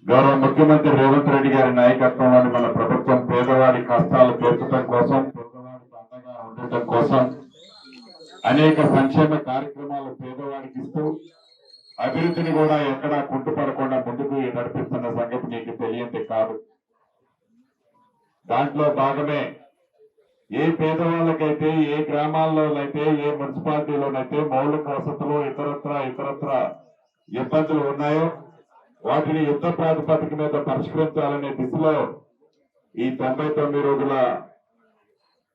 గౌరవ ముఖ్యమంత్రి రేవంత్ రెడ్డి గారి నాయకత్వంలోని మన ప్రభుత్వం పేదవాడి కష్టాలు తీర్చడం కోసం, పేదవాడికి అండగా ఉండటం కోసం అనేక సంక్షేమ కార్యక్రమాలు పేదవాడికి ఇస్తూ అభివృద్ధిని కూడా ఎక్కడా కుంటుపడకుండా ముందుకు నడిపిస్తున్న సంగతి మీకు తెలియంది కాదు. దాంట్లో భాగమే ఏ పేదవాళ్ళకైతే, ఏ గ్రామాల్లోనైతే, ఏ మున్సిపాలిటీలోనైతే మౌలిక వసతులు ఇతరత్ర ఇబ్బందులు ఉన్నాయో వాటిని యుద్ధ ప్రాతిపదిక మీద పరిష్కరించాలనే దిశలో ఈ 99 రోజుల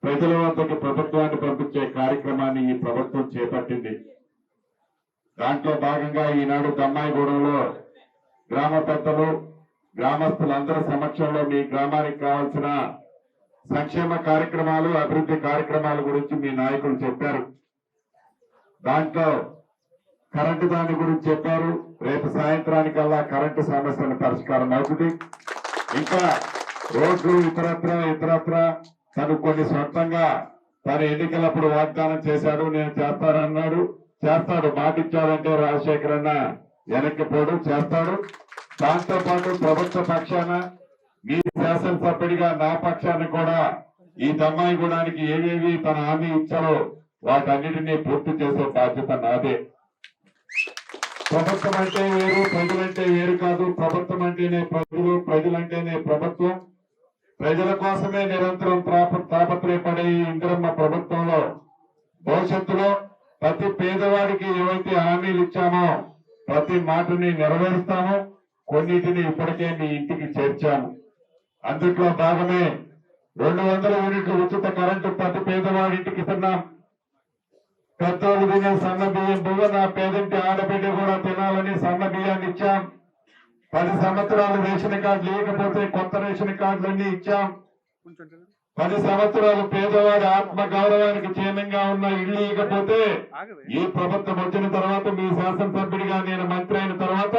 ప్రజల వద్దకు ప్రభుత్వాన్ని పంపించే కార్యక్రమాన్ని ఈ ప్రభుత్వం చేపట్టింది. దాంట్లో భాగంగా ఈనాడు దమ్మాయిగూడెంలో గ్రామ పెద్దలు, గ్రామస్తులందరి సమక్షంలో మీ గ్రామానికి కావాల్సిన సంక్షేమ కార్యక్రమాలు, అభివృద్ధి కార్యక్రమాల గురించి మీ నాయకులు చెప్పారు. దాంట్లో కరెంటు దాని గురించి చెప్పారు. రేపు సాయంత్రానికల్లా కరెంటు సమస్యను పరిష్కారం అవుతుంది. ఇంకా రోడ్లు ఇతరత్ర తను కొన్ని సొంతంగా తన ఎన్నికలప్పుడు వాగ్దానం చేశాడు, నేను చేస్తానన్నాడు, చేస్తాడు. మాటిచ్చాడంటే రాజశేఖర్ అన్న వెనక్కి పోడు, చేస్తాడు. దాంతో పాటు ప్రభుత్వ పక్షాన మీ శాసనసభ్యుడిగా నా పక్షాన్ని కూడా ఈ దమ్మాయిగూడానికి ఏవేవి తన హామీ ఇచ్చారో వాటన్నిటినీ పూర్తి చేసే బాధ్యత నాదే. ప్రభుత్వం అంటే వేరు, ప్రజలంటే వేరు కాదు. ప్రభుత్వం అంటేనే ప్రజలు, ప్రజలంటేనే ప్రభుత్వం. ప్రజల కోసమే నిరంతరం తాపత్రయపడే ఇందిరమ్మ ప్రభుత్వంలో భవిష్యత్తులో ప్రతి పేదవాడికి ఏవైతే హామీలు ఇచ్చామో ప్రతి మాటని నెరవేరుస్తాము. కొన్నిటిని ఇప్పటికే మీ ఇంటికి చేర్చాము. అందుట్లో భాగమే 200 యూనిట్లు ఉచిత కరెంటు ప్రతి పేదవాడింటికి ఇస్తున్నాం. పెద్దోళ్ళు తినే సన్న బియ్యం బువ్వ నా పేదంటి ఆడబిడ్డ కూడా తినాలని సన్న బియ్యాన్ని ఇచ్చాం. 10 సంవత్సరాలు రేషన్ కార్డు లేకపోతే కొత్త రేషన్ కార్డులన్నీ ఇచ్చాం. 10 సంవత్సరాలు పేదవాడి ఆత్మ గౌరవానికి క్షేమంగా ఉన్న ఇల్లు ఇవ్వకపోతే ఈ ప్రభుత్వం వచ్చిన తర్వాత, మీ శాసనసభ్యుడిగా నేను మంత్రి అయిన తర్వాత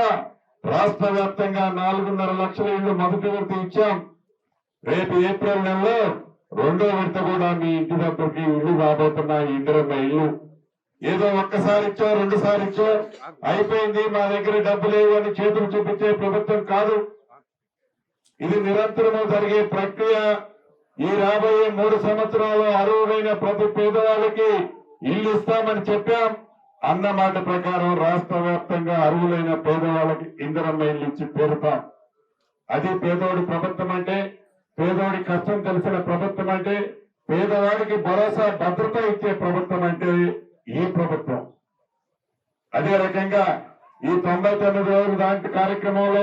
రాష్ట్ర వ్యాప్తంగా 4.5 లక్షల ఇళ్లు మొదటి విడత ఇచ్చాం. రేపు ఏప్రిల్ నెలలో 2వ విడత కూడా మీ ఇంటి దగ్గరికి ఇల్లు రాబోతున్నాయి. ఇందిరమ్మ ఇల్లు ఏదో ఒక్కసారి ఇచ్చో 2 సార్లు ఇచ్చో అయిపోయింది, మా దగ్గర డబ్బు లేవు అని చేతులు చూపించే ప్రభుత్వం కాదు. ఇది నిరంతరము జరిగే ప్రక్రియ. ఈ రాబోయే 3 సంవత్సరాలు అర్హులైన ప్రతి పేదవాళ్ళకి ఇల్లు ఇస్తామని చెప్పాం. అన్న మాట ప్రకారం రాష్ట్ర వ్యాప్తంగా అర్హులైన పేదవాళ్ళకి ఇందిరమ్మ ఇల్లు ఇచ్చి తీరుతాం. అది పేదోడి ప్రభుత్వం అంటే, పేదోడి కష్టం తెలిసిన ప్రభుత్వం అంటే, పేదవాడికి భరోసా భద్రత ఇచ్చే ప్రభుత్వం అంటే ఈ ప్రభుత్వం. అదే రకంగా ఈ 99 రోజుల దాంట్లో కార్యక్రమంలో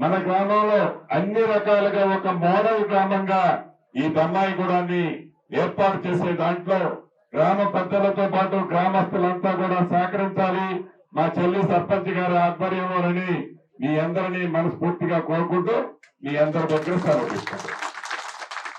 మన గ్రామంలో అన్ని రకాలుగా ఒక మోడల్ గ్రామంగా ఈ దమ్మాయిగూడాన్ని ఏర్పాటు చేసే దాంట్లో గ్రామ పెద్దలతో పాటు గ్రామస్తులంతా కూడా సహకరించాలి. మా చెల్లి సర్పంచ్ గారి ఆధ్వర్యంలోని మీ అందరినీ మనస్ఫూర్తిగా కోరుకుంటూ మీ అందరి దగ్గర సెలవు తీసుకుంటాం.